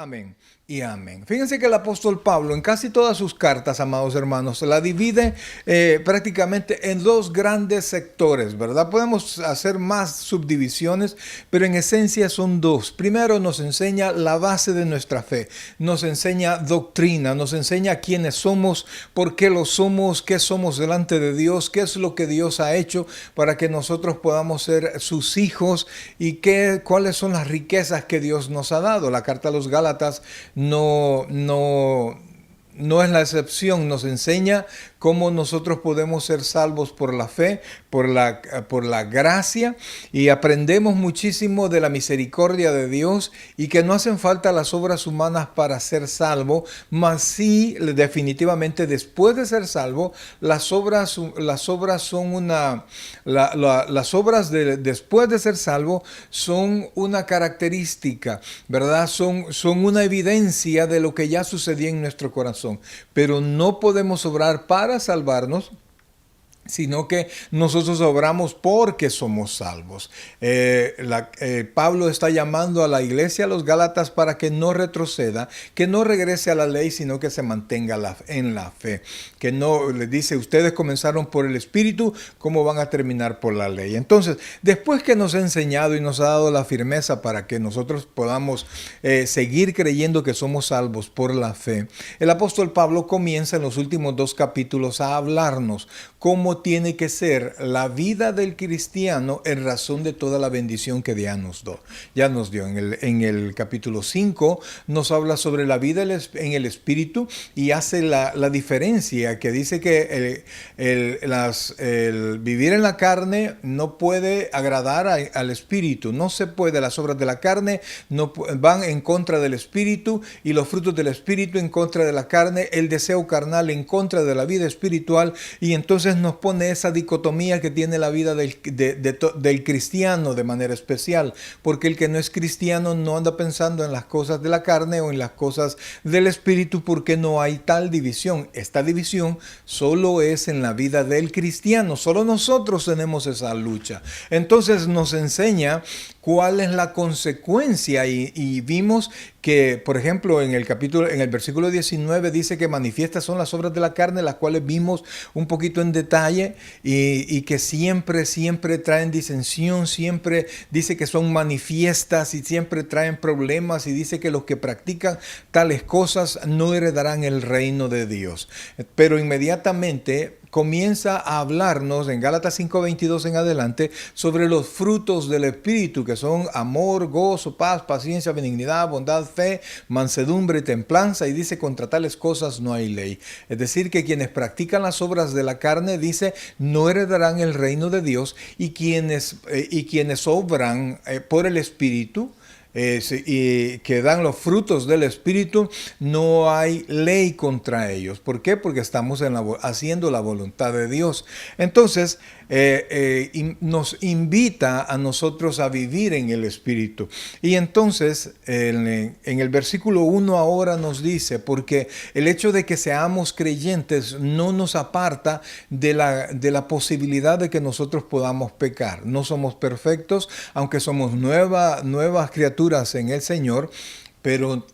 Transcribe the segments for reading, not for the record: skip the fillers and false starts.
Amén y amén. Fíjense que el apóstol Pablo en casi todas sus cartas, amados hermanos, la divide prácticamente en dos grandes sectores, ¿verdad? Podemos hacer más subdivisiones, pero en esencia son dos. Primero nos enseña la base de nuestra fe, nos enseña doctrina, nos enseña quiénes somos, por qué lo somos, qué somos delante de Dios, qué es lo que Dios ha hecho para que nosotros podamos ser sus hijos y cuáles son las riquezas que Dios nos ha dado. La carta a los Gálatas no es la excepción, nos enseña cómo nosotros podemos ser salvos por la fe, por la gracia, y aprendemos muchísimo de la misericordia de Dios y que no hacen falta las obras humanas para ser salvo, mas sí, definitivamente después de ser salvo, las obras después de ser salvo son una característica, ¿verdad? Son una evidencia de lo que ya sucedió en nuestro corazón, pero no podemos obrar para salvarnos, sino que nosotros obramos porque somos salvos. Pablo está llamando a la iglesia, a los Gálatas, para que no retroceda, que no regrese a la ley, sino que se mantenga en la fe. Que no, le dice, ustedes comenzaron por el Espíritu, ¿cómo van a terminar por la ley? Entonces, después que nos ha enseñado y nos ha dado la firmeza para que nosotros podamos seguir creyendo que somos salvos por la fe, el apóstol Pablo comienza en los últimos 2 capítulos a hablarnos cómo tiene que ser la vida del cristiano en razón de toda la bendición que ya nos dio. En el capítulo 5 nos habla sobre la vida en el Espíritu y hace la diferencia, que dice que el vivir en la carne no puede agradar al Espíritu. No se puede, las obras de la carne van en contra del Espíritu y los frutos del Espíritu en contra de la carne, el deseo carnal en contra de la vida espiritual, y entonces nos pone esa dicotomía que tiene la vida del cristiano de manera especial, porque el que no es cristiano no anda pensando en las cosas de la carne o en las cosas del espíritu, porque no hay tal división. Esta división solo es en la vida del cristiano, solo nosotros tenemos esa lucha. Entonces nos enseña cuál es la consecuencia y vimos que, por ejemplo, en el versículo 19 dice que manifiestas son las obras de la carne, las cuales vimos un poquito en detalle y que siempre traen disensión, siempre dice que son manifiestas y siempre traen problemas, y dice que los que practican tales cosas no heredarán el reino de Dios. Pero inmediatamente comienza a hablarnos en Gálatas 5:22 en adelante sobre los frutos del Espíritu, que son amor, gozo, paz, paciencia, benignidad, bondad, fe, mansedumbre y templanza, y dice, contra tales cosas no hay ley. Es decir, que quienes practican las obras de la carne, dice, no heredarán el reino de Dios, y quienes obran por el Espíritu, y que dan los frutos del Espíritu, no hay ley contra ellos. ¿Por qué? Porque estamos haciendo la voluntad de Dios. Entonces, nos invita a nosotros a vivir en el Espíritu. Y entonces, en el versículo 1 ahora nos dice, porque el hecho de que seamos creyentes no nos aparta de la posibilidad de que nosotros podamos pecar. No somos perfectos, aunque somos nuevas criaturas en el Señor, pero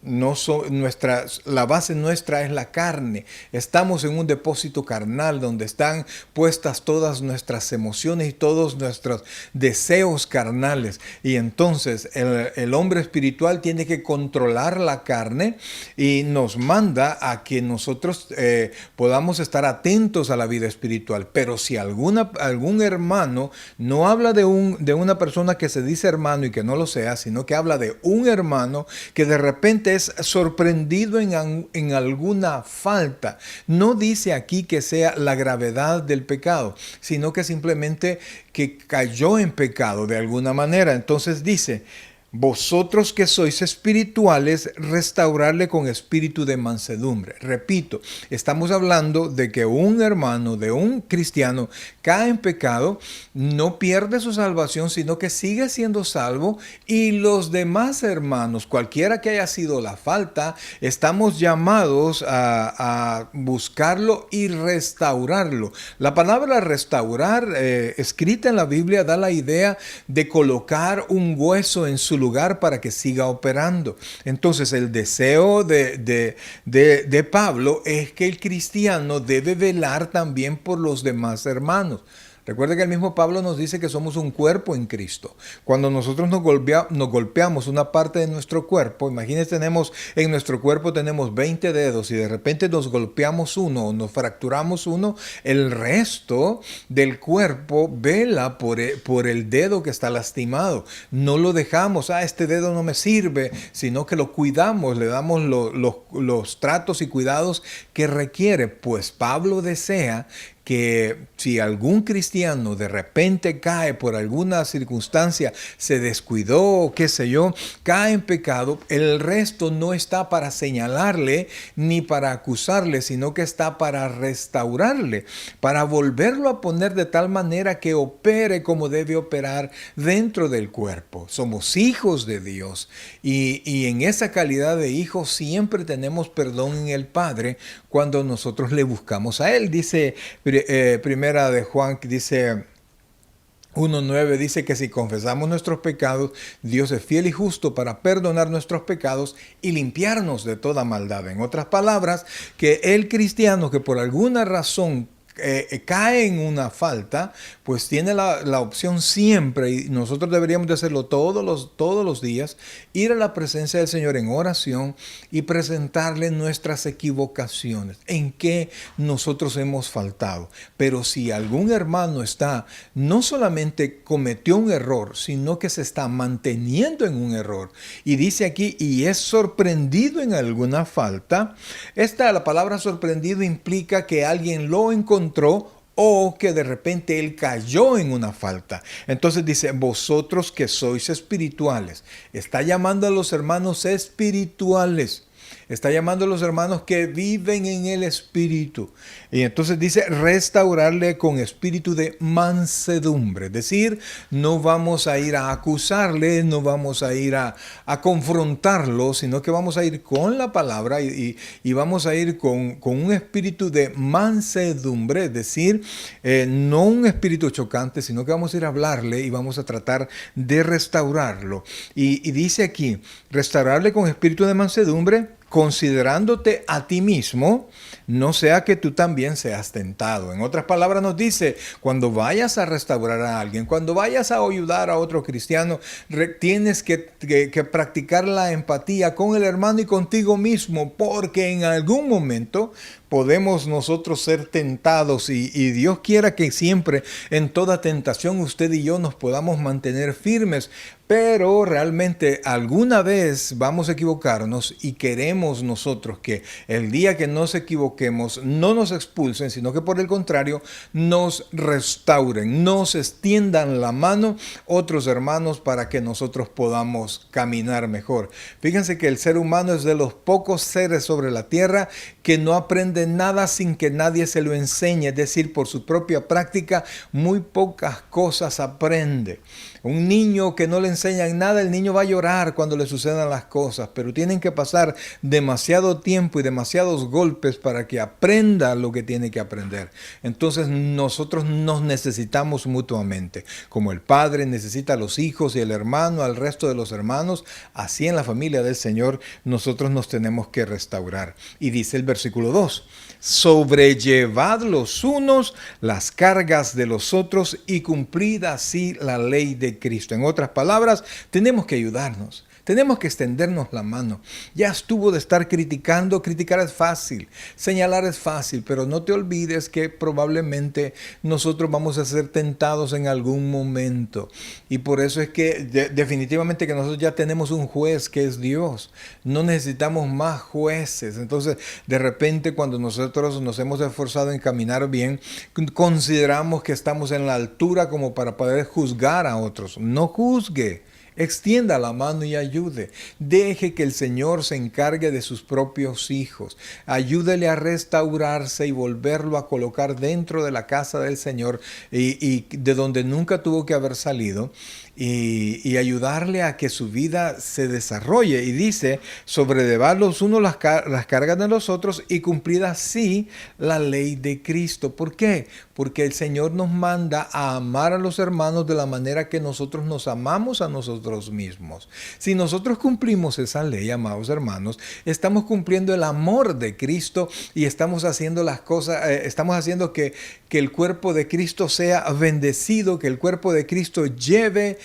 la base nuestra es la carne. Estamos en un depósito carnal donde están puestas todas nuestras emociones y todos nuestros deseos carnales. Y entonces el hombre espiritual tiene que controlar la carne y nos manda a que nosotros podamos estar atentos a la vida espiritual. Pero si algún hermano no habla de una persona que se dice hermano y que no lo sea, sino que habla de un hermano que de repente es sorprendido en alguna falta. No dice aquí que sea la gravedad del pecado, sino que simplemente que cayó en pecado de alguna manera. Entonces dice, vosotros que sois espirituales, restaurarle con espíritu de mansedumbre. Repito, estamos hablando de que un hermano, de un cristiano, cae en pecado, no pierde su salvación, sino que sigue siendo salvo, y los demás hermanos, cualquiera que haya sido la falta, estamos llamados a buscarlo y restaurarlo. La palabra restaurar, escrita en la Biblia, da la idea de colocar un hueso en su lugar lugar para que siga operando. Entonces el deseo de Pablo es que el cristiano debe velar también por los demás hermanos. Recuerda que el mismo Pablo nos dice que somos un cuerpo en Cristo. Cuando nosotros nos golpeamos una parte de nuestro cuerpo, imagínense, en nuestro cuerpo tenemos 20 dedos y de repente nos golpeamos uno o nos fracturamos uno, el resto del cuerpo vela por el dedo que está lastimado. No lo dejamos, este dedo no me sirve, sino que lo cuidamos, le damos los tratos y cuidados que requiere. Pues Pablo desea que si algún cristiano de repente cae por alguna circunstancia, se descuidó, qué sé yo, cae en pecado, el resto no está para señalarle ni para acusarle, sino que está para restaurarle, para volverlo a poner de tal manera que opere como debe operar dentro del cuerpo. Somos hijos de Dios y en esa calidad de hijos siempre tenemos perdón en el Padre cuando nosotros le buscamos a Él. Dice Primera de Juan, dice 1:9, dice que si confesamos nuestros pecados, Dios es fiel y justo para perdonar nuestros pecados y limpiarnos de toda maldad. En otras palabras, que el cristiano que por alguna razón cae en una falta, pues tiene la opción siempre, y nosotros deberíamos de hacerlo todos los días, ir a la presencia del Señor en oración y presentarle nuestras equivocaciones, en qué nosotros hemos faltado. Pero si algún hermano no solamente cometió un error, sino que se está manteniendo en un error, y dice aquí, y es sorprendido en alguna falta, la palabra sorprendido implica que alguien lo encontró o que de repente él cayó en una falta. Entonces dice, vosotros que sois espirituales. Está llamando a los hermanos espirituales. Está llamando a los hermanos que viven en el Espíritu. Y entonces dice, restaurarle con espíritu de mansedumbre. Es decir, no vamos a ir a acusarle, no vamos a ir a confrontarlo, sino que vamos a ir con la palabra y vamos a ir con un espíritu de mansedumbre. Es decir, no un espíritu chocante, sino que vamos a ir a hablarle y vamos a tratar de restaurarlo. Y dice aquí, restaurarle con espíritu de mansedumbre, considerándote a ti mismo, no sea que tú también seas tentado. En otras palabras nos dice, cuando vayas a restaurar a alguien, cuando vayas a ayudar a otro cristiano, tienes que practicar la empatía con el hermano y contigo mismo, porque en algún momento podemos nosotros ser tentados y Dios quiera que siempre en toda tentación usted y yo nos podamos mantener firmes, pero realmente alguna vez vamos a equivocarnos y queremos nosotros que el día que nos equivoquemos no nos expulsen, sino que por el contrario nos restauren, nos extiendan la mano otros hermanos para que nosotros podamos caminar mejor. Fíjense que el ser humano es de los pocos seres sobre la tierra que no aprende nada sin que nadie se lo enseñe, es decir, por su propia práctica muy pocas cosas aprende. Un niño que no le enseñan nada, el niño va a llorar cuando le sucedan las cosas, pero tienen que pasar demasiado tiempo y demasiados golpes para que aprenda lo que tiene que aprender. Entonces nosotros nos necesitamos mutuamente. Como el padre necesita a los hijos y el hermano al resto de los hermanos, así en la familia del Señor nosotros nos tenemos que restaurar. Y dice el versículo 2, sobrellevad los unos las cargas de los otros y cumplid así la ley de Cristo. En otras palabras, tenemos que ayudarnos. Tenemos que extendernos la mano. Ya estuvo de estar criticando. Criticar es fácil, señalar es fácil, pero no te olvides que probablemente nosotros vamos a ser tentados en algún momento. Y por eso es que definitivamente que nosotros ya tenemos un juez que es Dios. No necesitamos más jueces. Entonces, de repente, cuando nosotros nos hemos esforzado en caminar bien, consideramos que estamos en la altura como para poder juzgar a otros. No juzgue. Extienda la mano y ayude. Deje que el Señor se encargue de sus propios hijos. Ayúdele a restaurarse y volverlo a colocar dentro de la casa del Señor y de donde nunca tuvo que haber salido. y ayudarle a que su vida se desarrolle. Y dice, sobrellevar los unos las cargas de los otros y cumplir así la ley de Cristo. ¿Por qué? Porque el Señor nos manda a amar a los hermanos de la manera que nosotros nos amamos a nosotros mismos. Si nosotros cumplimos esa ley, amados hermanos, estamos cumpliendo el amor de Cristo y estamos haciendo las cosas, estamos haciendo que el cuerpo de Cristo sea bendecido, que el cuerpo de Cristo lleve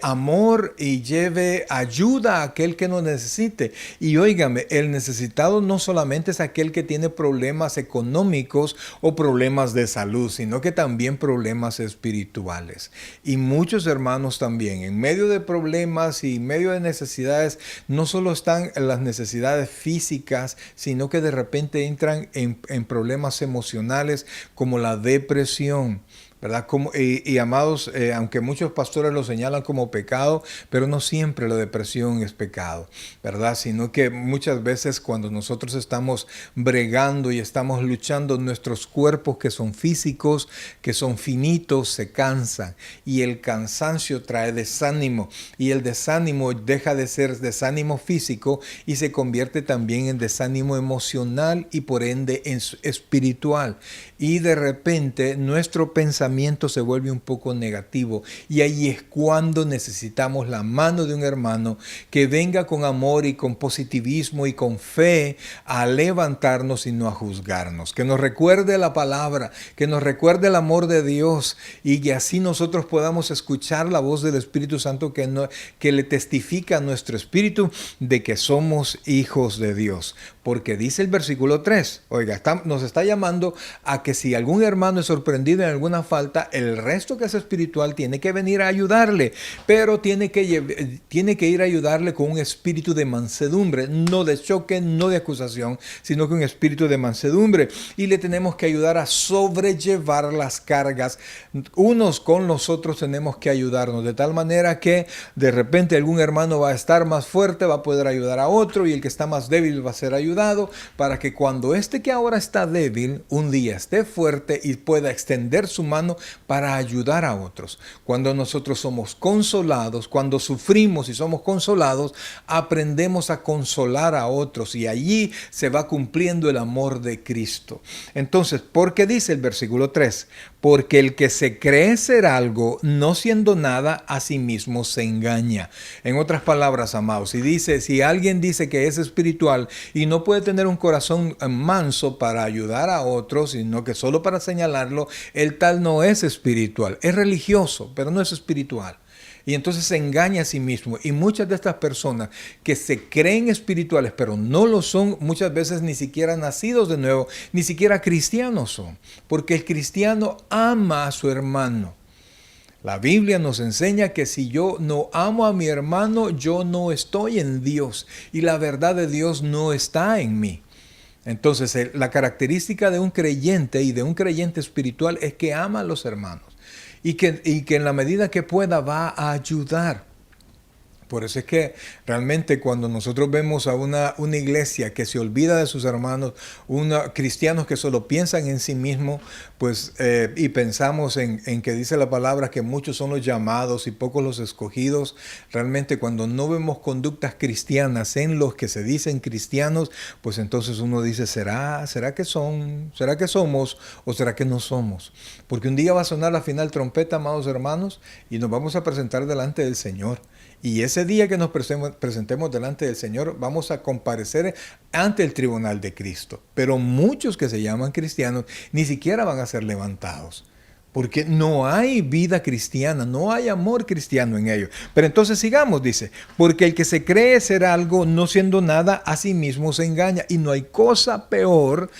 amor y lleve ayuda a aquel que nos necesite. Y óigame, el necesitado no solamente es aquel que tiene problemas económicos o problemas de salud, sino que también problemas espirituales. Y muchos hermanos también, en medio de problemas y en medio de necesidades, no solo están las necesidades físicas, sino que de repente entran en problemas emocionales como la depresión, ¿verdad? Amados, aunque muchos pastores lo señalan como pecado, pero no siempre la depresión es pecado, ¿verdad? Sino que muchas veces cuando nosotros estamos bregando y estamos luchando, nuestros cuerpos que son físicos, que son finitos, se cansan. Y el cansancio trae desánimo. Y el desánimo deja de ser desánimo físico y se convierte también en desánimo emocional y por ende en espiritual. Y de repente nuestro pensamiento se vuelve un poco negativo y ahí es cuando necesitamos la mano de un hermano que venga con amor y con positivismo y con fe a levantarnos y no a juzgarnos, que nos recuerde la palabra, que nos recuerde el amor de Dios y que así nosotros podamos escuchar la voz del Espíritu Santo que le testifica a nuestro espíritu de que somos hijos de Dios. Porque dice el versículo 3, oiga, nos está llamando a que si algún hermano es sorprendido en alguna falta, el resto que es espiritual tiene que venir a ayudarle, pero tiene que ir a ayudarle con un espíritu de mansedumbre, no de choque, no de acusación, sino con un espíritu de mansedumbre. Y le tenemos que ayudar a sobrellevar las cargas. Unos con los otros tenemos que ayudarnos, de tal manera que de repente algún hermano va a estar más fuerte, va a poder ayudar a otro, y el que está más débil va a ser ayudado, para que cuando este que ahora está débil un día esté fuerte y pueda extender su mano para ayudar a otros. Cuando nosotros somos consolados, cuando sufrimos y somos consolados, aprendemos a consolar a otros y allí se va cumpliendo el amor de Cristo. Entonces, ¿por qué dice el versículo 3? Porque el que se cree ser algo, no siendo nada, a sí mismo se engaña. En otras palabras, amados, si alguien dice que es espiritual y no puede tener un corazón manso para ayudar a otros, sino que solo para señalarlo, el tal no es espiritual. Es religioso, pero no es espiritual. Y entonces se engaña a sí mismo. Y muchas de estas personas que se creen espirituales, pero no lo son, muchas veces ni siquiera nacidos de nuevo, ni siquiera cristianos son. Porque el cristiano ama a su hermano. La Biblia nos enseña que si yo no amo a mi hermano, yo no estoy en Dios. Y la verdad de Dios no está en mí. Entonces, la característica de un creyente y de un creyente espiritual es que ama a los hermanos. Y que en la medida que pueda va a ayudar. Por eso es que realmente cuando nosotros vemos a una iglesia que se olvida de sus hermanos, cristianos que solo piensan en sí mismos, pues, y pensamos en que dice la palabra que muchos son los llamados y pocos los escogidos, realmente cuando no vemos conductas cristianas en los que se dicen cristianos, pues entonces uno dice, ¿será que somos o será que no somos? Porque un día va a sonar la final trompeta, amados hermanos, y nos vamos a presentar delante del Señor. Y ese día que nos presentemos delante del Señor, vamos a comparecer ante el tribunal de Cristo. Pero muchos que se llaman cristianos ni siquiera van a ser levantados. Porque no hay vida cristiana, no hay amor cristiano en ellos. Pero entonces sigamos, dice, porque el que se cree ser algo no siendo nada, a sí mismo se engaña. Y no hay cosa peor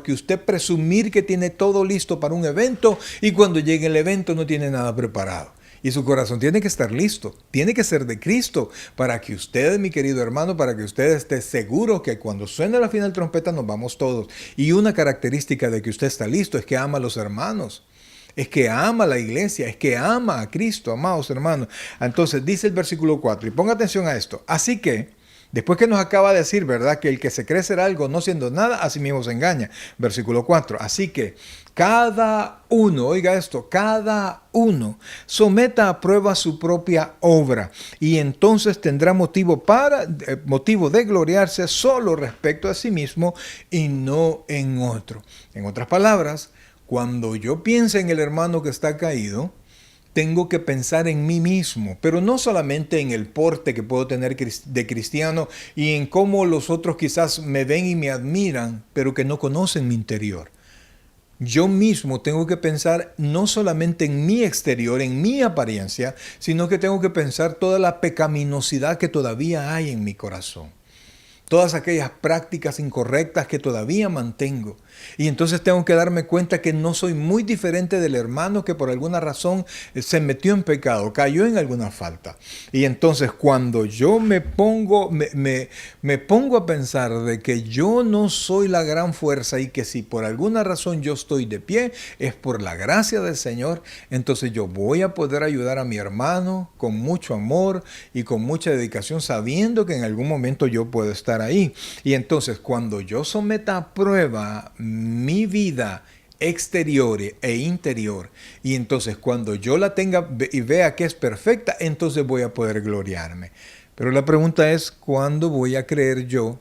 que usted presumir que tiene todo listo para un evento y cuando llegue el evento no tiene nada preparado. Y su corazón tiene que estar listo, tiene que ser de Cristo, para que usted, mi querido hermano, para que usted esté seguro que cuando suene la final trompeta nos vamos todos. Y una característica de que usted está listo es que ama a los hermanos, es que ama a la iglesia, es que ama a Cristo, amados hermanos. Entonces dice el versículo 4, y ponga atención a esto, así que Después que nos acaba de decir, ¿verdad? Que el que se cree ser algo no siendo nada, a sí mismo se engaña. Versículo 4. Así que cada uno, oiga esto, cada uno someta a prueba su propia obra y entonces tendrá motivo de gloriarse solo respecto a sí mismo y no en otro. En otras palabras, cuando yo piense en el hermano que está caído, tengo que pensar en mí mismo, pero no solamente en el porte que puedo tener de cristiano y en cómo los otros quizás me ven y me admiran, pero que no conocen mi interior. Yo mismo tengo que pensar no solamente en mi exterior, en mi apariencia, sino que tengo que pensar toda la pecaminosidad que todavía hay en mi corazón. Todas aquellas prácticas incorrectas que todavía mantengo. Y entonces tengo que darme cuenta que no soy muy diferente del hermano que por alguna razón se metió en pecado, cayó en alguna falta. Y entonces cuando yo me pongo a pensar de que yo no soy la gran fuerza y que si por alguna razón yo estoy de pie es por la gracia del Señor, entonces yo voy a poder ayudar a mi hermano con mucho amor y con mucha dedicación, sabiendo que en algún momento yo puedo estar ahí. Y entonces cuando yo someta a prueba mi vida exterior e interior, y entonces cuando yo la tenga y vea que es perfecta, entonces voy a poder gloriarme. Pero la pregunta es, ¿cuándo voy a creer yo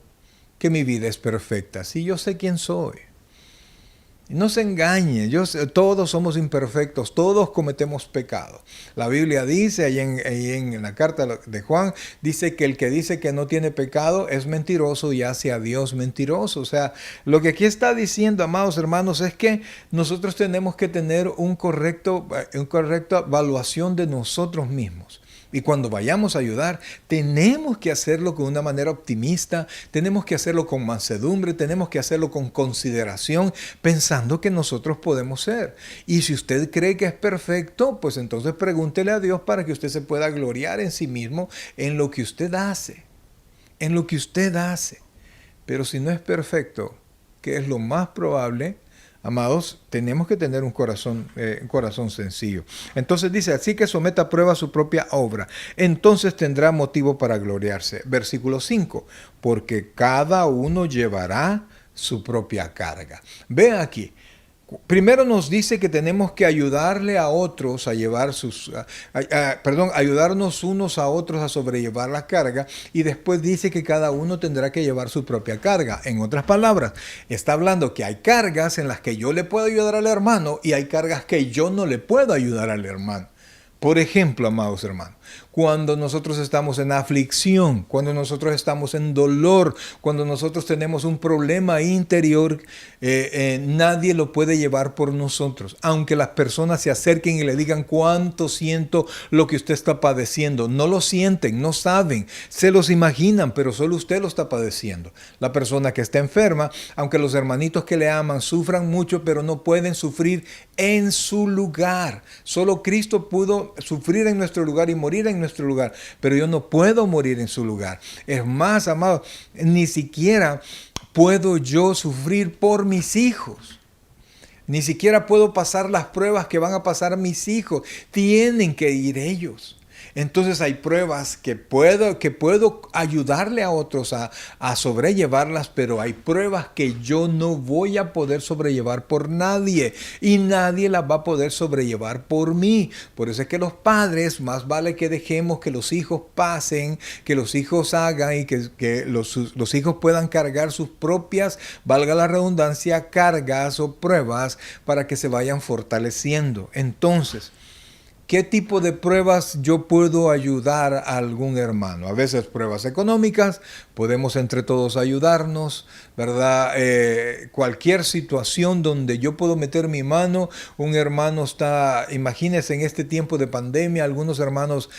que mi vida es perfecta? Si yo sé quién soy. No se engañe, todos somos imperfectos, todos cometemos pecado. La Biblia dice, ahí en la carta de Juan, dice que el que dice que no tiene pecado es mentiroso y hace a Dios mentiroso. O sea, lo que aquí está diciendo, amados hermanos, es que nosotros tenemos que tener una correcta evaluación de nosotros mismos. Y cuando vayamos a ayudar, tenemos que hacerlo con una manera optimista, tenemos que hacerlo con mansedumbre, tenemos que hacerlo con consideración, pensando que nosotros podemos ser. Y si usted cree que es perfecto, pues entonces pregúntele a Dios para que usted se pueda gloriar en sí mismo, en lo que usted hace, en lo que usted hace. Pero si no es perfecto, ¿qué es lo más probable? Amados, tenemos que tener un corazón sencillo. Entonces dice, así que someta a prueba su propia obra, entonces tendrá motivo para gloriarse. Versículo 5, porque cada uno llevará su propia carga. Ve aquí. Primero nos dice que tenemos que ayudarle a otros a llevar ayudarnos unos a otros a sobrellevar la carga, y después dice que cada uno tendrá que llevar su propia carga. En otras palabras, está hablando que hay cargas en las que yo le puedo ayudar al hermano y hay cargas que yo no le puedo ayudar al hermano. Por ejemplo, amados hermanos, cuando nosotros estamos en aflicción, cuando nosotros estamos en dolor, cuando nosotros tenemos un problema interior, nadie lo puede llevar por nosotros. Aunque las personas se acerquen y le digan cuánto siento lo que usted está padeciendo, no lo sienten, no saben, se los imaginan, pero solo usted lo está padeciendo. La persona que está enferma, aunque los hermanitos que le aman sufran mucho, pero no pueden sufrir en su lugar. Solo Cristo pudo sufrir en nuestro lugar y morir en nuestro lugar, pero yo no puedo morir en su lugar. Es más, amado, ni siquiera puedo yo sufrir por mis hijos. Ni siquiera puedo pasar las pruebas que van a pasar mis hijos. Tienen que ir ellos. Entonces hay pruebas que puedo ayudarle a otros a sobrellevarlas, pero hay pruebas que yo no voy a poder sobrellevar por nadie y nadie las va a poder sobrellevar por mí. Por eso es que los padres, más vale que dejemos que los hijos pasen, que los hijos hagan y que los hijos puedan cargar sus propias, valga la redundancia, cargas o pruebas para que se vayan fortaleciendo. Entonces, ¿qué tipo de pruebas yo puedo ayudar a algún hermano? A veces pruebas económicas, podemos entre todos ayudarnos, ¿verdad? Cualquier situación donde yo puedo meter mi mano, un hermano está, imagínense en este tiempo de pandemia, algunos hermanos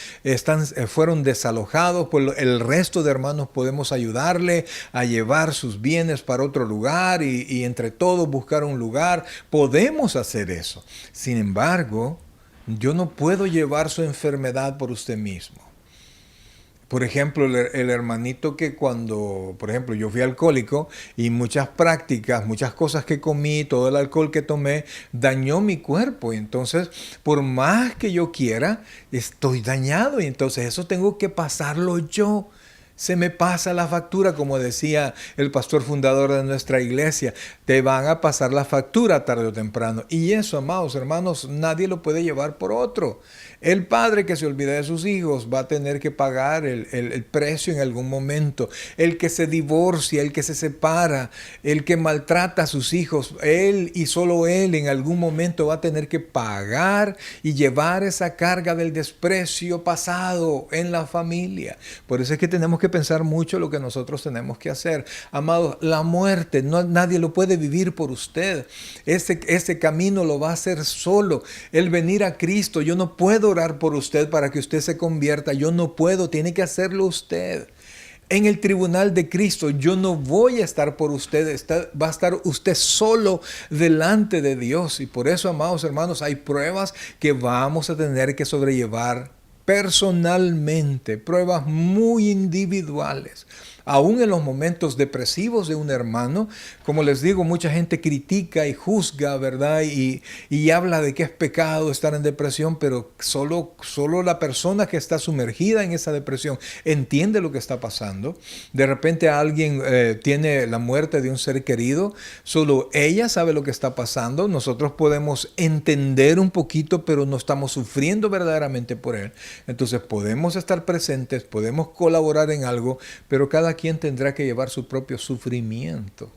fueron desalojados, pues el resto de hermanos podemos ayudarle a llevar sus bienes para otro lugar y entre todos buscar un lugar. Podemos hacer eso. Sin embargo, yo no puedo llevar su enfermedad por usted mismo. Por ejemplo, el hermanito que por ejemplo, yo fui alcohólico y muchas prácticas, muchas cosas que comí, todo el alcohol que tomé, dañó mi cuerpo. Y entonces, por más que yo quiera, estoy dañado. Y entonces eso tengo que pasarlo yo. Se me pasa la factura, como decía el pastor fundador de nuestra iglesia. Te van a pasar la factura tarde o temprano. Y eso, amados hermanos, nadie lo puede llevar por otro. El padre que se olvida de sus hijos va a tener que pagar el precio en algún momento. El que se divorcia, el que se separa, el que maltrata a sus hijos, él y solo él en algún momento va a tener que pagar y llevar esa carga del desprecio pasado en la familia. Por eso es que tenemos que pensar mucho lo que nosotros tenemos que hacer. Amados, la muerte, nadie lo puede vivir por usted. Ese camino lo va a hacer solo. El venir a Cristo, yo no puedo orar por usted para que usted se convierta. Yo no puedo, tiene que hacerlo usted. En el tribunal de Cristo yo no voy a estar por usted, va a estar usted solo delante de Dios. Y por eso, amados hermanos, hay pruebas que vamos a tener que sobrellevar personalmente, pruebas muy individuales. Aún en los momentos depresivos de un hermano, como les digo, mucha gente critica y juzga, ¿verdad? Y habla de que es pecado estar en depresión, pero solo la persona que está sumergida en esa depresión entiende lo que está pasando. De repente alguien tiene la muerte de un ser querido, solo ella sabe lo que está pasando. Nosotros podemos entender un poquito, pero no estamos sufriendo verdaderamente por él. Entonces podemos estar presentes, podemos colaborar en algo, pero cada quien tendrá que llevar su propio sufrimiento.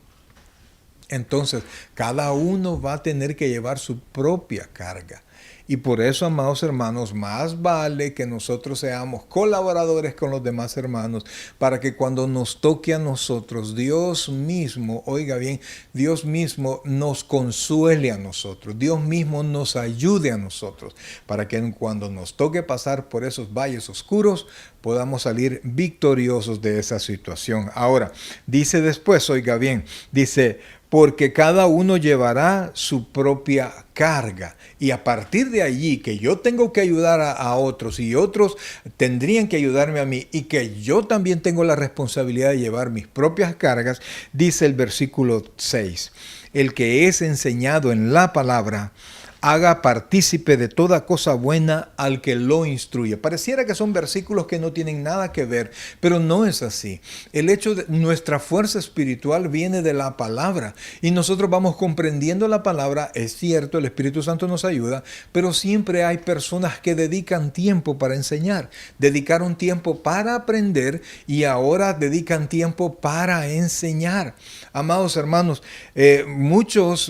Entonces, cada uno va a tener que llevar su propia carga. Y por eso, amados hermanos, más vale que nosotros seamos colaboradores con los demás hermanos, para que cuando nos toque a nosotros, Dios mismo, oiga bien, Dios mismo nos consuele a nosotros, Dios mismo nos ayude a nosotros, para que cuando nos toque pasar por esos valles oscuros, podamos salir victoriosos de esa situación. Ahora, dice después, oiga bien, dice, porque cada uno llevará su propia carga. Y a partir de allí, que yo tengo que ayudar a otros y otros tendrían que ayudarme a mí y que yo también tengo la responsabilidad de llevar mis propias cargas, dice el versículo 6. El que es enseñado en la palabra, haga partícipe de toda cosa buena al que lo instruye. Pareciera que son versículos que no tienen nada que ver, pero no es así. El hecho de nuestra fuerza espiritual viene de la palabra y nosotros vamos comprendiendo la palabra. Es cierto, el Espíritu Santo nos ayuda, pero siempre hay personas que dedican tiempo para enseñar, dedicaron tiempo para aprender y ahora dedican tiempo para enseñar. Amados hermanos, muchos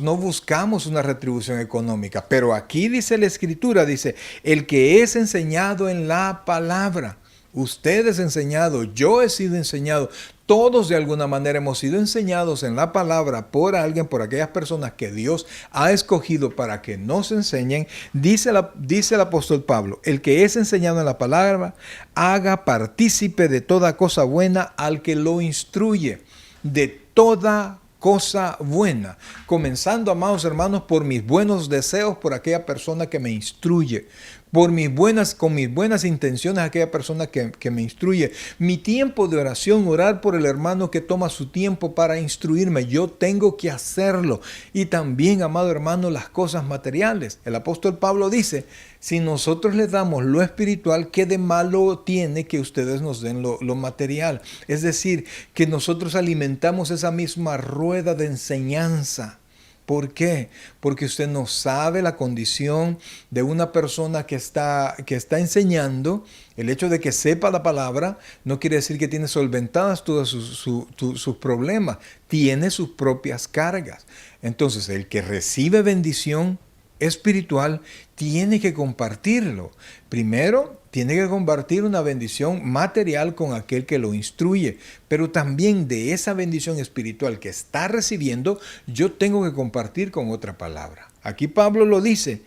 no buscamos una retribución económica, pero aquí dice la Escritura, dice, el que es enseñado en la palabra. Usted es enseñado, yo he sido enseñado, todos de alguna manera hemos sido enseñados en la palabra por alguien, por aquellas personas que Dios ha escogido para que nos enseñen. Dice el apóstol Pablo, el que es enseñado en la palabra, haga partícipe de toda cosa buena al que lo instruye, de toda cosa buena, comenzando, amados hermanos, por mis buenos deseos por aquella persona que me instruye, con mis buenas intenciones aquella persona que me instruye. Mi tiempo de oración, orar por el hermano que toma su tiempo para instruirme, yo tengo que hacerlo. Y también, amado hermano, las cosas materiales. El apóstol Pablo dice, si nosotros les damos lo espiritual, ¿qué de malo tiene que ustedes nos den lo material? Es decir, que nosotros alimentamos esa misma rueda de enseñanza. ¿Por qué? Porque usted no sabe la condición de una persona que está enseñando. El hecho de que sepa la palabra no quiere decir que tiene solventadas todos sus problemas. Tiene sus propias cargas. Entonces, el que recibe bendición espiritual tiene que compartirlo. Primero, tiene que compartir una bendición material con aquel que lo instruye, pero también de esa bendición espiritual que está recibiendo, yo tengo que compartir con otra palabra. Aquí Pablo lo dice,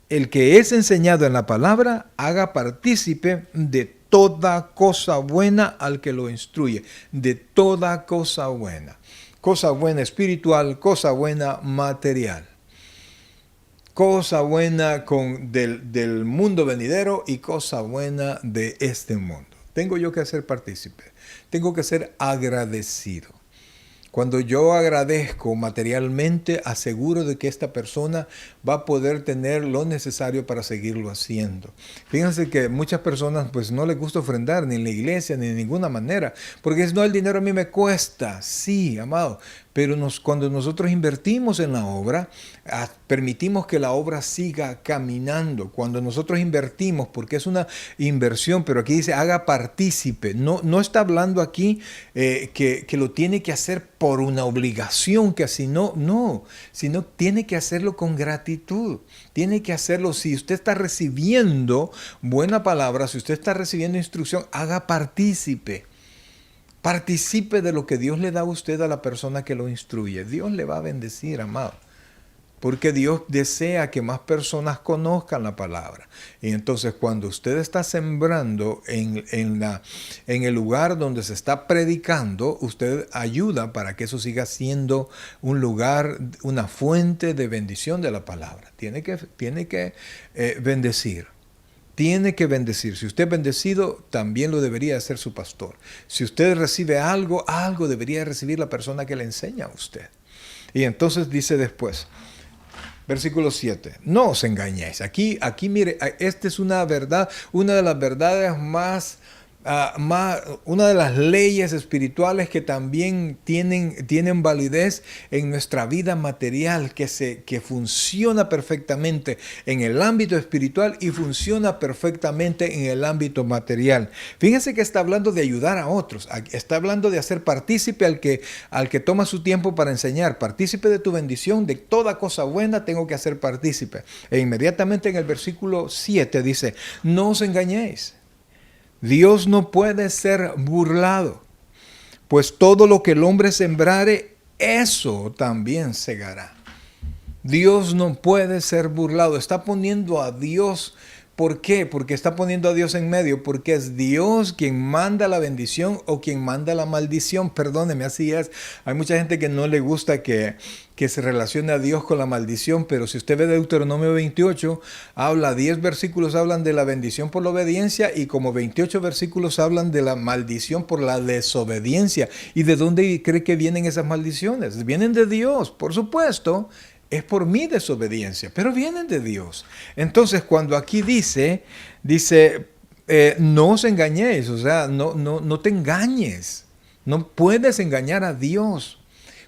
el que es enseñado en la palabra, haga partícipe de toda cosa buena al que lo instruye, de toda cosa buena espiritual, cosa buena material. Cosa buena del mundo venidero y cosa buena de este mundo. Tengo yo que ser partícipe. Tengo que ser agradecido. Cuando yo agradezco materialmente, aseguro de que esta persona va a poder tener lo necesario para seguirlo haciendo. Fíjense que muchas personas pues no les gusta ofrendar ni en la iglesia ni de ninguna manera, porque es no, el dinero a mí me cuesta. Sí, amado, pero cuando nosotros invertimos en la obra, permitimos que la obra siga caminando. Cuando nosotros invertimos, porque es una inversión, pero aquí dice haga partícipe. No está hablando aquí que lo tiene que hacer por una obligación, que así no, sino tiene que hacerlo con gratitud. Tiene que hacerlo, si usted está recibiendo buena palabra, si usted está recibiendo instrucción, haga partícipe. Participe de lo que Dios le da a usted a la persona que lo instruye. Dios le va a bendecir, amado. Porque Dios desea que más personas conozcan la palabra. Y entonces cuando usted está sembrando en el lugar donde se está predicando, usted ayuda para que eso siga siendo un lugar, una fuente de bendición de la palabra. Tiene que bendecir. Tiene que bendecir. Si usted es bendecido, también lo debería hacer su pastor. Si usted recibe algo debería recibir la persona que le enseña a usted. Y entonces dice después, versículo 7, no os engañéis. Aquí mire, esta es una verdad, una de las verdades una de las leyes espirituales que también tienen validez en nuestra vida material, que funciona perfectamente en el ámbito espiritual y funciona perfectamente en el ámbito material. Fíjense que está hablando de ayudar a otros, está hablando de hacer partícipe al que toma su tiempo para enseñar, partícipe de tu bendición, de toda cosa buena tengo que hacer partícipe. E inmediatamente en el versículo 7 dice, no os engañéis. Dios no puede ser burlado, pues todo lo que el hombre sembrare, eso también segará. Dios no puede ser burlado. Está poniendo a Dios. ¿Por qué? Porque está poniendo a Dios en medio, porque es Dios quien manda la bendición o quien manda la maldición. Perdóneme, así es. Hay mucha gente que no le gusta que se relacione a Dios con la maldición, pero si usted ve Deuteronomio 28, 10 versículos hablan de la bendición por la obediencia y como 28 versículos hablan de la maldición por la desobediencia. ¿Y de dónde cree que vienen esas maldiciones? Vienen de Dios, por supuesto. Es por mi desobediencia, pero vienen de Dios. Entonces, cuando aquí dice, no os engañéis, o sea, no te engañes. No puedes engañar a Dios.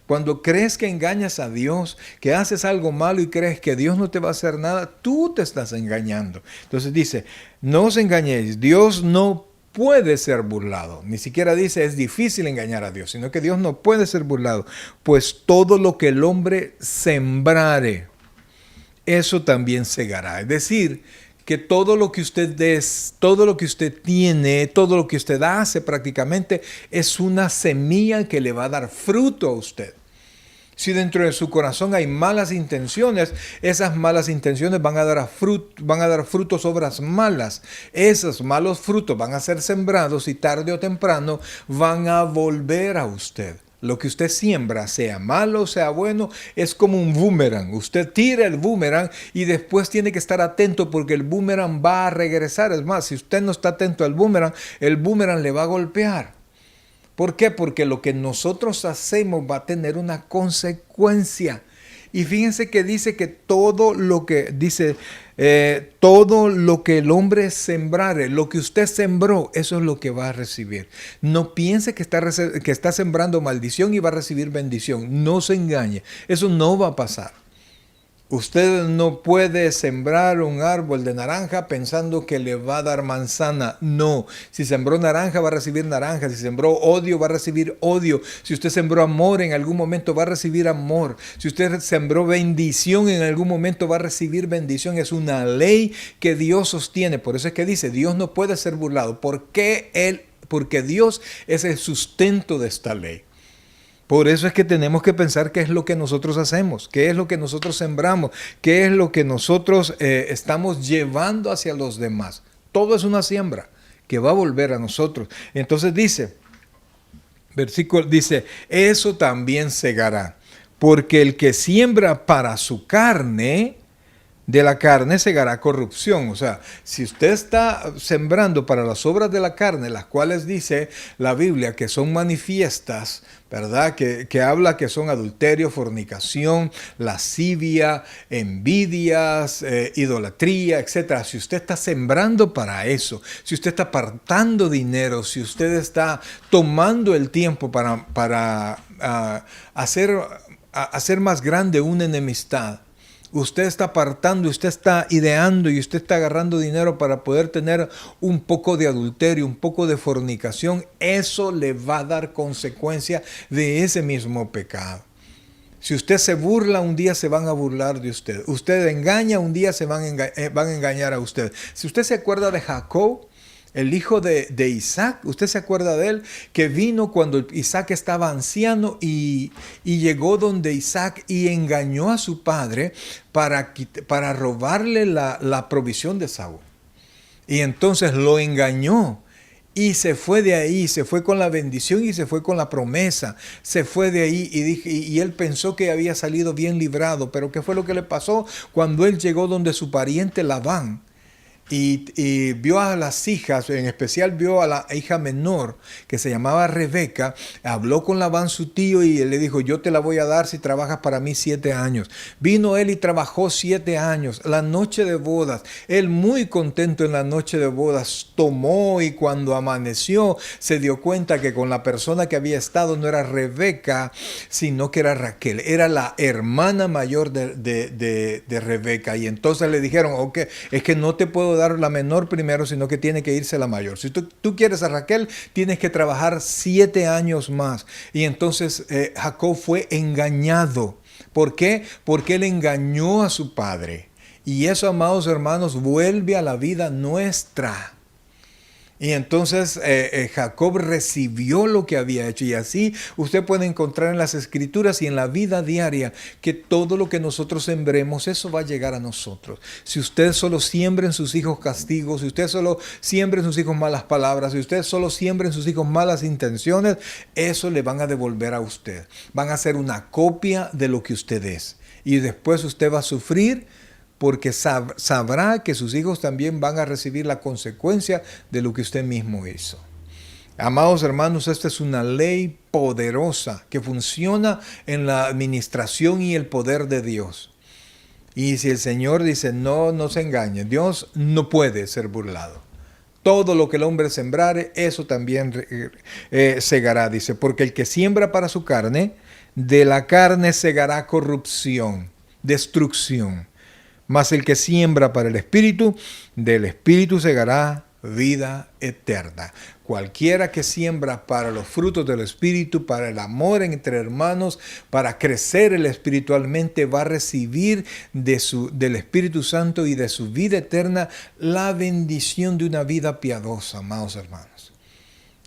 Cuando crees que engañas a Dios, que haces algo malo y crees que Dios no te va a hacer nada, tú te estás engañando. Entonces dice, no os engañéis, Dios no puede ser burlado. Ni siquiera dice es difícil engañar a Dios, sino que Dios no puede ser burlado. Pues todo lo que el hombre sembrare, eso también segará. Es decir, que todo lo que usted todo lo que usted tiene, todo lo que usted hace prácticamente es una semilla que le va a dar fruto a usted. Si dentro de su corazón hay malas intenciones, esas malas intenciones van a dar frutos, obras malas. Esos malos frutos van a ser sembrados y tarde o temprano van a volver a usted. Lo que usted siembra, sea malo o sea bueno, es como un boomerang. Usted tira el boomerang y después tiene que estar atento porque el boomerang va a regresar. Es más, si usted no está atento al boomerang, el boomerang le va a golpear. ¿Por qué? Porque lo que nosotros hacemos va a tener una consecuencia. Y fíjense que dice que todo lo que el hombre sembrare, lo que usted sembró, eso es lo que va a recibir. No piense que está sembrando maldición y va a recibir bendición. No se engañe. Eso no va a pasar. Usted no puede sembrar un árbol de naranja pensando que le va a dar manzana. No. Si sembró naranja, va a recibir naranja. Si sembró odio, va a recibir odio. Si usted sembró amor, en algún momento va a recibir amor. Si usted sembró bendición, en algún momento va a recibir bendición. Es una ley que Dios sostiene. Por eso es que dice, Dios no puede ser burlado. Porque Dios es el sustento de esta ley. Por eso es que tenemos que pensar qué es lo que nosotros hacemos, qué es lo que nosotros sembramos, qué es lo que nosotros estamos llevando hacia los demás. Todo es una siembra que va a volver a nosotros. Entonces versículo dice, eso también segará, porque el que siembra para su carne, de la carne segará corrupción. O sea, si usted está sembrando para las obras de la carne, las cuales dice la Biblia que son manifiestas, ¿verdad? Que habla que son adulterio, fornicación, lascivia, envidias, idolatría, etcétera. Si usted está sembrando para eso, si usted está apartando dinero, si usted está tomando el tiempo para hacer más grande una enemistad, usted está apartando, usted está ideando y usted está agarrando dinero para poder tener un poco de adulterio, un poco de fornicación, eso le va a dar consecuencia de ese mismo pecado. Si usted se burla, un día se van a burlar de usted. Usted engaña, un día se van a engañar a usted. Si usted se acuerda de Jacob, el hijo de Isaac, ¿usted se acuerda de él? Que vino cuando Isaac estaba anciano y llegó donde Isaac y engañó a su padre para robarle la provisión de Saúl. Y entonces lo engañó y se fue de ahí, se fue con la bendición y se fue con la promesa. Se fue de ahí y él pensó que había salido bien librado. Pero ¿qué fue lo que le pasó cuando él llegó donde su pariente Labán? Y vio a las hijas, en especial vio a la hija menor que se llamaba Rebeca, habló con Labán su tío y él le dijo, yo te la voy a dar si trabajas para mí 7 años. Vino él y trabajó 7 años, la noche de bodas, él muy contento en la noche de bodas, tomó y cuando amaneció se dio cuenta que con la persona que había estado no era Rebeca, sino que era Raquel, era la hermana mayor de Rebeca. Y entonces le dijeron, ok, es que no te puedo dar la menor primero, sino que tiene que irse la mayor. Si tú quieres a Raquel, tienes que trabajar 7 años más. Y entonces Jacob fue engañado. ¿Por qué? Porque él engañó a su padre. Y eso, amados hermanos, vuelve a la vida nuestra. Y entonces Jacob recibió lo que había hecho y así usted puede encontrar en las escrituras y en la vida diaria que todo lo que nosotros sembremos, eso va a llegar a nosotros. Si usted solo siembra en sus hijos castigos, si usted solo siembra en sus hijos malas palabras, si usted solo siembra en sus hijos malas intenciones, eso le van a devolver a usted. Van a ser una copia de lo que usted es. Y después usted va a sufrir porque sabrá que sus hijos también van a recibir la consecuencia de lo que usted mismo hizo. Amados hermanos, esta es una ley poderosa que funciona en la administración y el poder de Dios. Y si el Señor dice, no se engañe, Dios no puede ser burlado. Todo lo que el hombre sembrare, eso también segará, dice, porque el que siembra para su carne, de la carne segará corrupción, destrucción. Mas el que siembra para el Espíritu, del Espíritu segará vida eterna. Cualquiera que siembra para los frutos del Espíritu, para el amor entre hermanos, para crecer espiritualmente, va a recibir del Espíritu Santo y de su vida eterna la bendición de una vida piadosa, amados hermanos.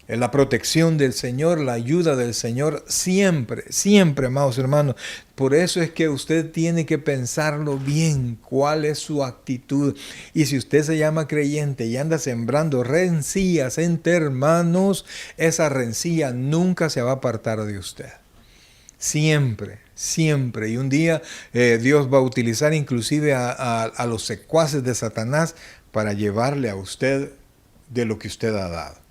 La protección del Señor, la ayuda del Señor, siempre, siempre, amados hermanos. Por eso es que usted tiene que pensarlo bien, cuál es su actitud. Y si usted se llama creyente y anda sembrando rencillas entre hermanos, esa rencilla nunca se va a apartar de usted. Siempre, siempre. Y un día Dios va a utilizar inclusive a los secuaces de Satanás para llevarle a usted de lo que usted ha dado.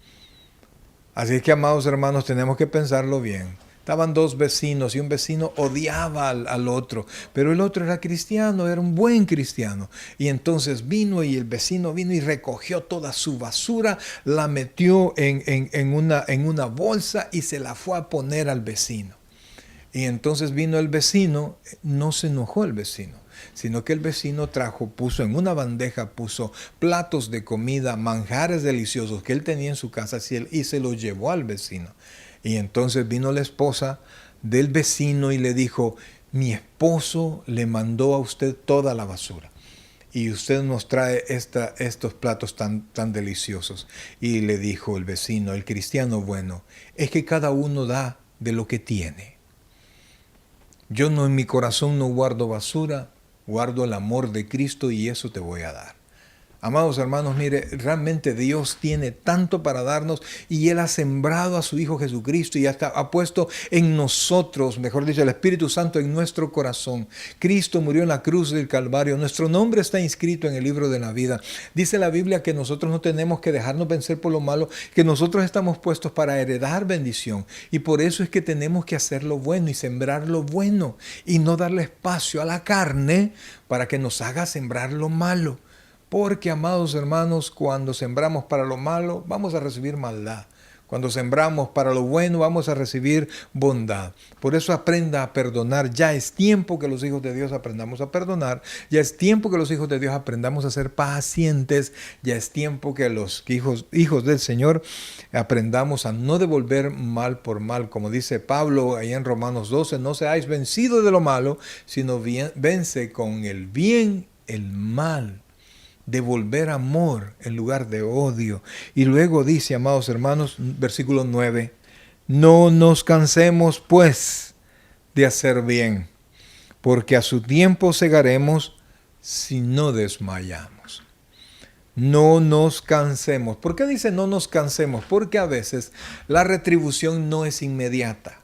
Así que, amados hermanos, tenemos que pensarlo bien. Estaban 2 vecinos y un vecino odiaba al otro, pero el otro era cristiano, era un buen cristiano. Y entonces vino y el vecino vino y recogió toda su basura, la metió en una bolsa y se la fue a poner al vecino. Y entonces vino el vecino, no se enojó el vecino, sino que el vecino puso en una bandeja, puso platos de comida, manjares deliciosos que él tenía en su casa y se los llevó al vecino. Y entonces vino la esposa del vecino y le dijo, mi esposo le mandó a usted toda la basura y usted nos trae estos platos tan deliciosos. Y le dijo el vecino, el cristiano bueno, es que cada uno da de lo que tiene. Yo en mi corazón no guardo basura, guardo el amor de Cristo y eso te voy a dar. Amados hermanos, mire, realmente Dios tiene tanto para darnos y Él ha sembrado a su Hijo Jesucristo y hasta ha puesto en nosotros, mejor dicho, el Espíritu Santo en nuestro corazón. Cristo murió en la cruz del Calvario. Nuestro nombre está inscrito en el libro de la vida. Dice la Biblia que nosotros no tenemos que dejarnos vencer por lo malo, que nosotros estamos puestos para heredar bendición. Y por eso es que tenemos que hacer lo bueno y sembrar lo bueno y no darle espacio a la carne para que nos haga sembrar lo malo. Porque, amados hermanos, cuando sembramos para lo malo, vamos a recibir maldad. Cuando sembramos para lo bueno, vamos a recibir bondad. Por eso aprenda a perdonar. Ya es tiempo que los hijos de Dios aprendamos a perdonar. Ya es tiempo que los hijos de Dios aprendamos a ser pacientes. Ya es tiempo que los hijos del Señor aprendamos a no devolver mal por mal. Como dice Pablo ahí en Romanos 12, no seáis vencidos de lo malo, sino vence con el bien el mal. Devolver amor en lugar de odio. Y luego dice, amados hermanos, versículo 9, no nos cansemos pues de hacer bien, porque a su tiempo segaremos si no desmayamos. No nos cansemos. ¿Por qué dice no nos cansemos? Porque a veces la retribución no es inmediata.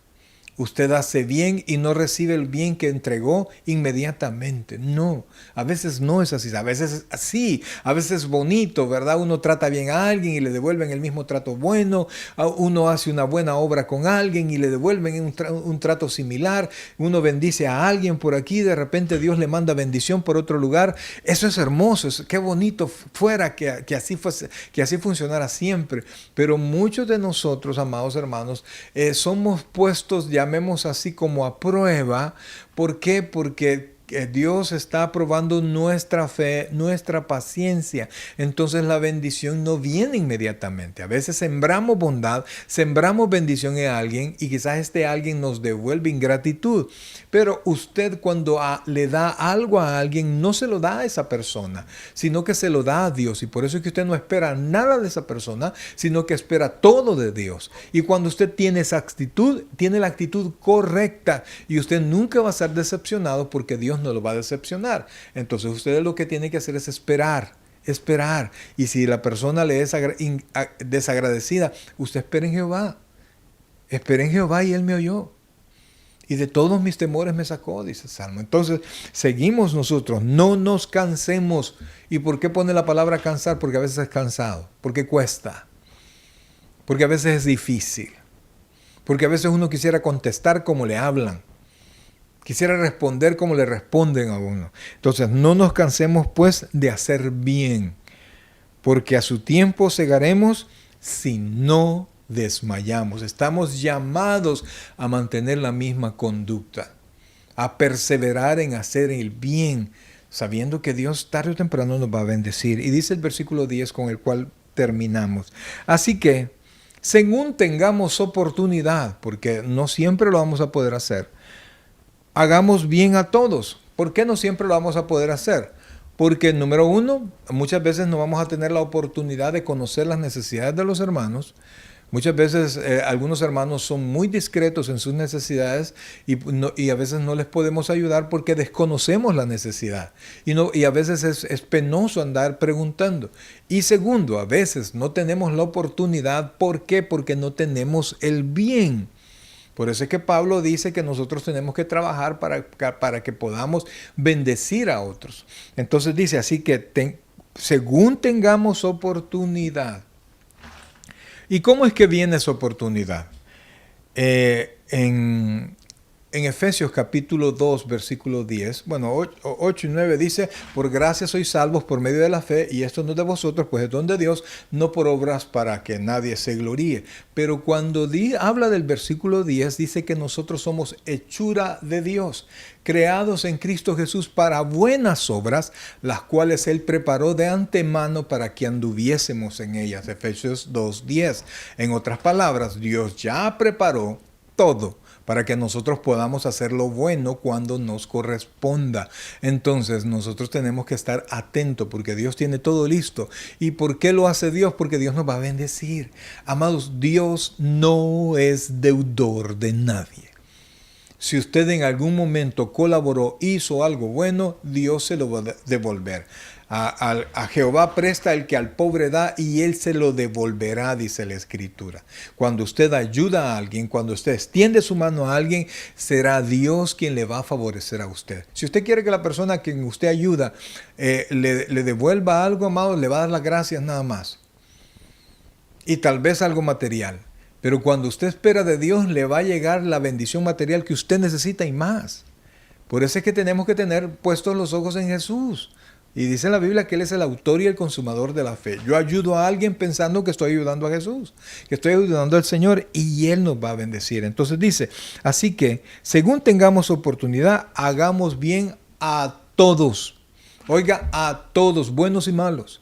Usted hace bien y no recibe el bien que entregó inmediatamente. No, a veces no es así. A veces es así, a veces es bonito, ¿verdad? Uno trata bien a alguien y le devuelven el mismo trato bueno. Uno hace una buena obra con alguien y le devuelven un trato similar. Uno bendice a alguien por aquí, de repente Dios le manda bendición por otro lugar. Eso es hermoso, qué bonito fuera que así fuese, que así funcionara siempre. Pero muchos de nosotros, amados hermanos, somos puestos, llamemos así, como a prueba. ¿Por qué? Porque Dios está probando nuestra fe, nuestra paciencia. Entonces la bendición no viene inmediatamente. A veces sembramos bondad, sembramos bendición en alguien y quizás este alguien nos devuelve ingratitud. Pero usted cuando le da algo a alguien, no se lo da a esa persona, sino que se lo da a Dios. Y por eso es que usted no espera nada de esa persona, sino que espera todo de Dios. Y cuando usted tiene esa actitud, tiene la actitud correcta y usted nunca va a ser decepcionado porque Dios no lo va a decepcionar. Entonces usted lo que tiene que hacer es esperar. Y si la persona le es desagradecida, usted espere en Jehová. Espere en Jehová y Él me oyó. Y de todos mis temores me sacó, dice el Salmo. Entonces, seguimos nosotros, no nos cansemos. ¿Y por qué pone la palabra cansar? Porque a veces es cansado, porque cuesta, porque a veces es difícil, porque a veces uno quisiera contestar como le hablan, quisiera responder como le responden a uno. Entonces, no nos cansemos pues de hacer bien, porque a su tiempo segaremos si no desmayamos. Estamos llamados a mantener la misma conducta, a perseverar en hacer el bien, sabiendo que Dios tarde o temprano nos va a bendecir. Y dice el versículo 10 con el cual terminamos. Así que, según tengamos oportunidad, porque no siempre lo vamos a poder hacer, hagamos bien a todos. ¿Por qué no siempre lo vamos a poder hacer? Porque, número uno, muchas veces no vamos a tener la oportunidad de conocer las necesidades de los hermanos. Muchas veces algunos hermanos son muy discretos en sus necesidades y a veces no les podemos ayudar porque desconocemos la necesidad. Y a veces es penoso andar preguntando. Y segundo, a veces no tenemos la oportunidad. ¿Por qué? Porque no tenemos el bien. Por eso es que Pablo dice que nosotros tenemos que trabajar para que podamos bendecir a otros. Entonces dice así que según tengamos oportunidad. ¿Y cómo es que viene esa oportunidad? En Efesios capítulo 2, versículo 10, 8 y 9 dice, por gracia sois salvos por medio de la fe, y esto no es de vosotros, pues es don de Dios, no por obras para que nadie se gloríe. Pero cuando habla del versículo 10, dice que nosotros somos hechura de Dios, creados en Cristo Jesús para buenas obras, las cuales Él preparó de antemano para que anduviésemos en ellas. Efesios 2, 10. En otras palabras, Dios ya preparó todo para que nosotros podamos hacer lo bueno cuando nos corresponda. Entonces nosotros tenemos que estar atentos porque Dios tiene todo listo. ¿Y por qué lo hace Dios? Porque Dios nos va a bendecir. Amados, Dios no es deudor de nadie. Si usted en algún momento colaboró, hizo algo bueno, Dios se lo va a devolver. A Jehová presta el que al pobre da y él se lo devolverá, dice la Escritura. Cuando usted ayuda a alguien, cuando usted extiende su mano a alguien, será Dios quien le va a favorecer a usted. Si usted quiere que la persona a quien usted ayuda le devuelva algo, amado, le va a dar las gracias nada más. Y tal vez algo material. Pero cuando usted espera de Dios, le va a llegar la bendición material que usted necesita y más. Por eso es que tenemos que tener puestos los ojos en Jesús. Y dice la Biblia que Él es el autor y el consumador de la fe. Yo ayudo a alguien pensando que estoy ayudando a Jesús, que estoy ayudando al Señor y Él nos va a bendecir. Entonces dice, así que según tengamos oportunidad, hagamos bien a todos. Oiga, a todos, buenos y malos.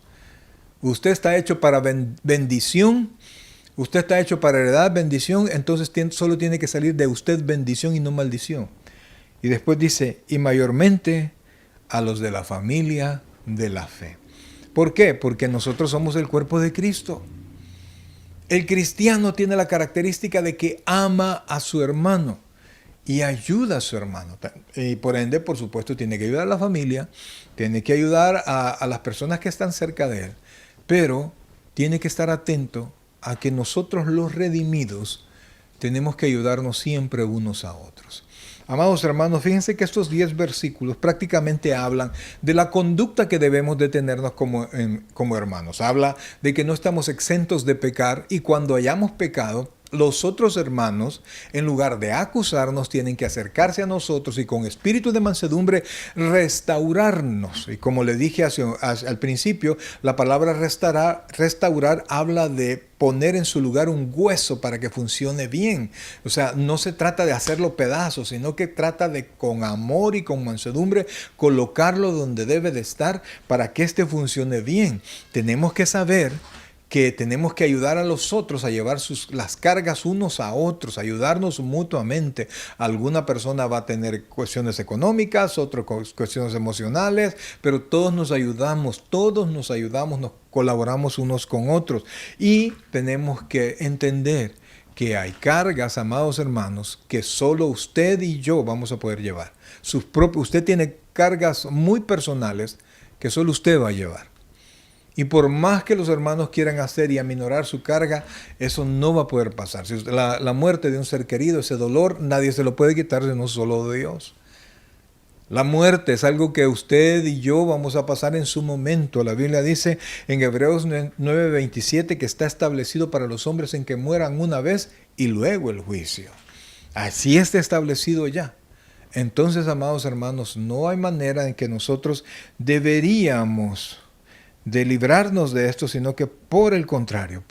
Usted está hecho para bendición. Usted está hecho para heredar bendición. Entonces solo tiene que salir de usted bendición y no maldición. Y después dice, y mayormente a los de la familia de la fe. ¿Por qué? Porque nosotros somos el cuerpo de Cristo. El cristiano tiene la característica de que ama a su hermano y ayuda a su hermano. Y por ende, por supuesto, tiene que ayudar a la familia, tiene que ayudar a las personas que están cerca de él, pero tiene que estar atento a que nosotros los redimidos tenemos que ayudarnos siempre unos a otros. Amados hermanos, fíjense que estos 10 versículos prácticamente hablan de la conducta que debemos de tenernos como hermanos. Habla de que no estamos exentos de pecar y cuando hayamos pecado, los otros hermanos, en lugar de acusarnos, tienen que acercarse a nosotros y con espíritu de mansedumbre restaurarnos. Y como le dije al principio, la palabra restaurar habla de poner en su lugar un hueso para que funcione bien. O sea, no se trata de hacerlo pedazos, sino que trata de con amor y con mansedumbre colocarlo donde debe de estar para que éste funcione bien. Tenemos que saber que tenemos que ayudar a los otros a llevar las cargas unos a otros, ayudarnos mutuamente. Alguna persona va a tener cuestiones económicas, otra cuestiones emocionales, pero todos nos ayudamos, nos colaboramos unos con otros. Y tenemos que entender que hay cargas, amados hermanos, que solo usted y yo vamos a poder llevar. Usted tiene cargas muy personales que solo usted va a llevar. Y por más que los hermanos quieran hacer y aminorar su carga, eso no va a poder pasar. Si la muerte de un ser querido, ese dolor, nadie se lo puede quitar sino solo de Dios. La muerte es algo que usted y yo vamos a pasar en su momento. La Biblia dice en Hebreos 9:27 que está establecido para los hombres en que mueran una vez y luego el juicio. Así está establecido ya. Entonces, amados hermanos, no hay manera en que nosotros deberíamos de librarnos de esto, sino que por el contrario,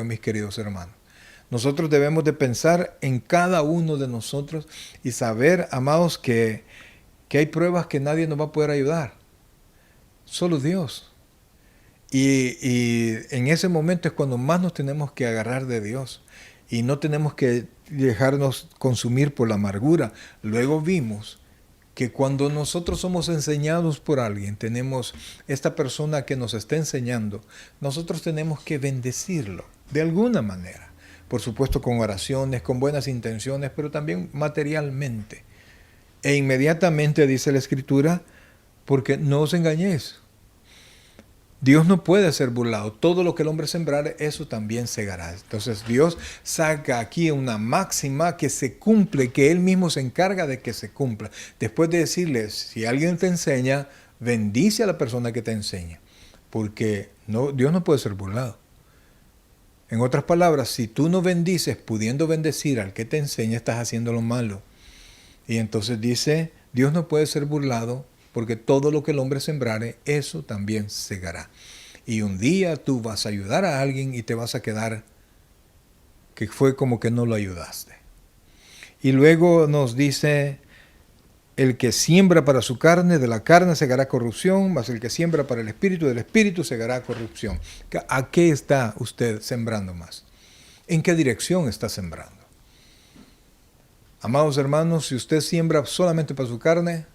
mis queridos hermanos, nosotros debemos de pensar en cada uno de nosotros y saber, amados, que hay pruebas que nadie nos va a poder ayudar, solo Dios. Y en ese momento es cuando más nos tenemos que agarrar de Dios y no tenemos que dejarnos consumir por la amargura. Luego vimos que cuando nosotros somos enseñados por alguien, tenemos esta persona que nos está enseñando, nosotros tenemos que bendecirlo de alguna manera. Por supuesto con oraciones, con buenas intenciones, pero también materialmente. E inmediatamente dice la Escritura, porque no os engañéis. Dios no puede ser burlado. Todo lo que el hombre sembrare, eso también segará. Entonces Dios saca aquí una máxima que se cumple, que Él mismo se encarga de que se cumpla. Después de decirles, si alguien te enseña, bendice a la persona que te enseña. Porque Dios no puede ser burlado. En otras palabras, si tú no bendices pudiendo bendecir al que te enseña, estás haciendo lo malo. Y entonces dice, Dios no puede ser burlado, porque todo lo que el hombre sembrare, eso también segará. Y un día tú vas a ayudar a alguien y te vas a quedar que fue como que no lo ayudaste. Y luego nos dice, el que siembra para su carne, de la carne segará corrupción, mas el que siembra para el espíritu, del espíritu segará corrupción. ¿A qué está usted sembrando más? ¿En qué dirección está sembrando? Amados hermanos, si usted siembra solamente para su carne,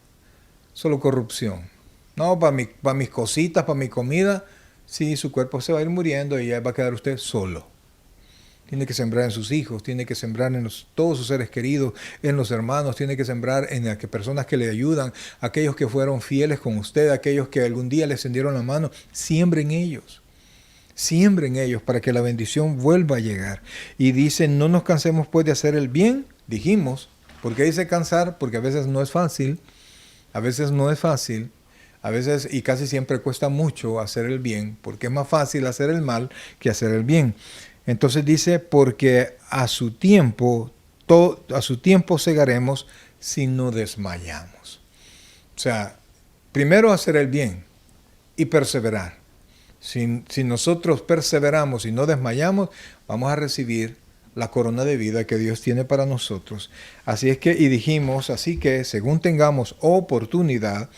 solo corrupción. No, para mis cositas, para mi comida, sí, su cuerpo se va a ir muriendo y ya va a quedar usted solo. Tiene que sembrar en sus hijos, tiene que sembrar en todos sus seres queridos, en los hermanos, tiene que sembrar en las personas que le ayudan, aquellos que fueron fieles con usted, aquellos que algún día le extendieron la mano. Siembren ellos para que la bendición vuelva a llegar. Y dice, no nos cansemos pues de hacer el bien, dijimos. ¿Por qué dice cansar? Porque a veces no es fácil, a veces y casi siempre cuesta mucho hacer el bien, porque es más fácil hacer el mal que hacer el bien. Entonces dice, porque a su tiempo segaremos si no desmayamos. O sea, primero hacer el bien y perseverar. Si nosotros perseveramos y no desmayamos, vamos a recibir la corona de vida que Dios tiene para nosotros. Así es que, y dijimos, así que según tengamos oportunidad,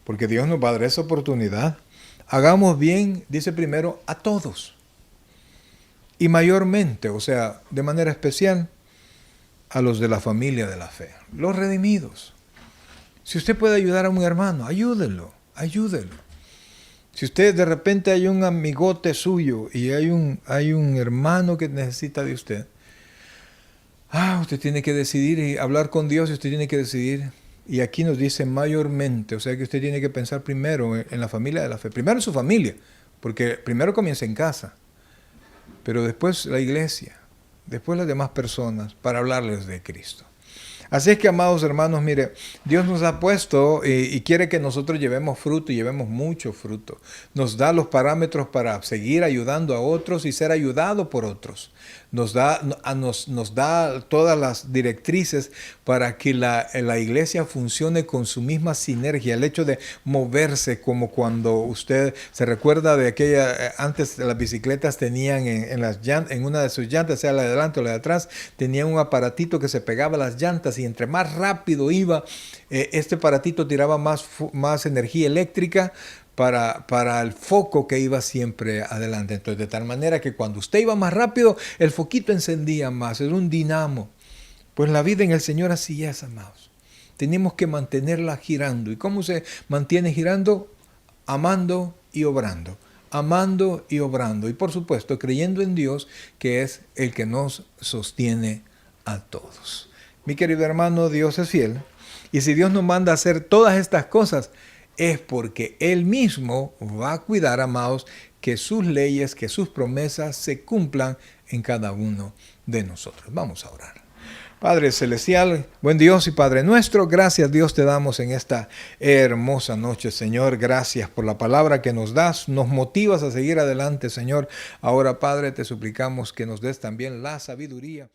porque Dios nos va a dar esa oportunidad, hagamos bien, dice primero, a todos. Y mayormente, o sea, de manera especial, a los de la familia de la fe, los redimidos. Si usted puede ayudar a un hermano, ayúdelo. Si usted de repente hay un amigote suyo y hay un hermano que necesita de usted, usted tiene que decidir y hablar con Dios y usted tiene que decidir. Y aquí nos dice mayormente, o sea que usted tiene que pensar primero en la familia de la fe. Primero en su familia, porque primero comienza en casa, pero después la iglesia, después las demás personas, para hablarles de Cristo. Así es que, amados hermanos, mire, Dios nos ha puesto y quiere que nosotros llevemos fruto y llevemos mucho fruto. Nos da los parámetros para seguir ayudando a otros y ser ayudado por otros. Nos da todas las directrices para que la iglesia funcione con su misma sinergia. El hecho de moverse, como cuando usted se recuerda de aquella, antes las bicicletas tenían en una de sus llantas, sea la de adelante o la de atrás, tenían un aparatito que se pegaba a las llantas y entre más rápido iba, este aparatito tiraba más energía eléctrica para el foco que iba siempre adelante. Entonces, de tal manera que cuando usted iba más rápido, el foquito encendía más, era un dinamo. Pues la vida en el Señor así es, amados. Tenemos que mantenerla girando. ¿Y cómo se mantiene girando? Amando y obrando. Amando y obrando. Y por supuesto, creyendo en Dios, que es el que nos sostiene a todos. Mi querido hermano, Dios es fiel. Y si Dios nos manda a hacer todas estas cosas, es porque Él mismo va a cuidar, amados, que sus leyes, que sus promesas se cumplan en cada uno de nosotros. Vamos a orar. Padre Celestial, buen Dios y Padre nuestro, gracias Dios te damos en esta hermosa noche, Señor. Gracias por la palabra que nos das, nos motivas a seguir adelante, Señor. Ahora, Padre, te suplicamos que nos des también la sabiduría.